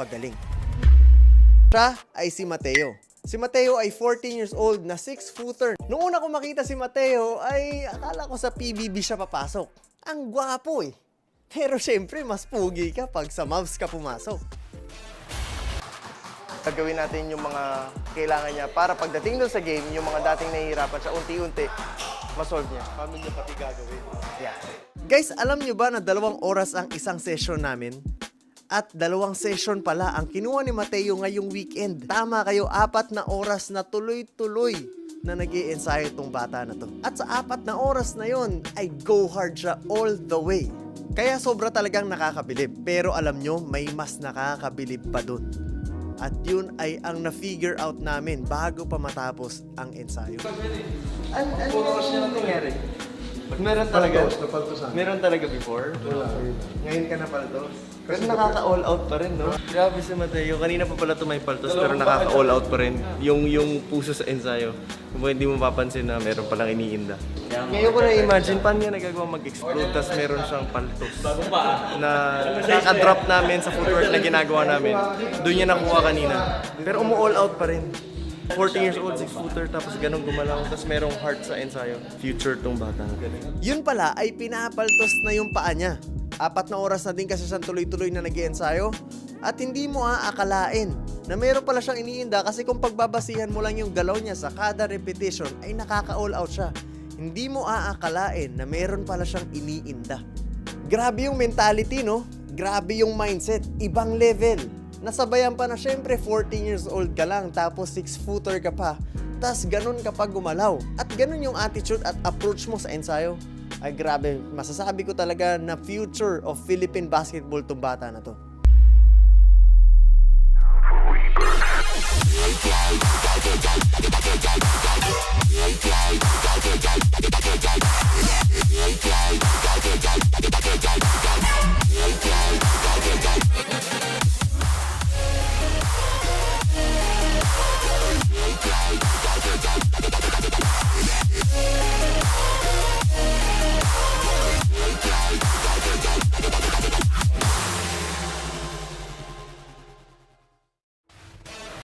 magaling. Siya ay si Mateo. Si Mateo ay 14 years old na 6-footer. Noong una ko makita si Mateo ay akala ko sa PBB siya papasok. Ang gwapo eh. Pero syempre mas pugi ka pag sa Mavs ka pumasok. Gagawin natin yung mga kailangan niya para pagdating doon sa game, yung mga dating nahihirapan siya, unti-unti, masolve niya. Paano niya pati gagawin? Yeah. Guys, alam nyo ba na 2 oras ang isang session namin? At 2 session pala ang kinuha ni Mateo ngayong weekend. Tama kayo, 4 na oras na tuloy-tuloy na nag-i-ensayo itong bata na to. At sa 4 na oras na yon ay go hard siya all the way. Kaya sobra talagang nakakabilib. Pero alam nyo, may mas nakakabilib pa dun. At yun ay ang na-figure out namin bago pa matapos ang ensayo. Ano yung nangyari? Meron talaga? Meron talaga before? Wala. Ngayon ka na paltos? Pero nakaka-all out pa rin, no? Grabe si Mateo. Kanina pa pala may paltos pero nakaka-all out pa rin. Yung puso sa ensayo. Kung hindi mo mapapansin na meron palang iniinda. Ngayon ko na-imagine paano niya nagagawa mag-explode tapos meron siyang paltos. Na nakaka-drop namin sa footwork na ginagawa namin. Doon niya nakuha kanina. Pero umu-all out pa rin. 14 years old, 6-footer, tapos ganun gumalaw, tapos merong heart sa ensayo. Future tong bata. Yun pala ay pinapaltos na yung paa niya. 4 na oras na din kasi siyang tuloy-tuloy na nag-iensayo. At hindi mo aakalain na meron pala siyang iniinda kasi kung pagbabasihan mo lang yung galaw niya sa kada repetition ay nakaka-all out siya. Hindi mo aakalain na meron pala siyang iniinda. Grabe yung mentality, no? Grabe yung mindset. Ibang level. Nasabayan pa na syempre 14 years old ka lang tapos 6-footer ka pa. Tas ganun kapag gumalaw. At ganun yung attitude at approach mo sa ensayo. Ay grabe, masasabi ko talaga na future of Philippine basketball tong bata na to.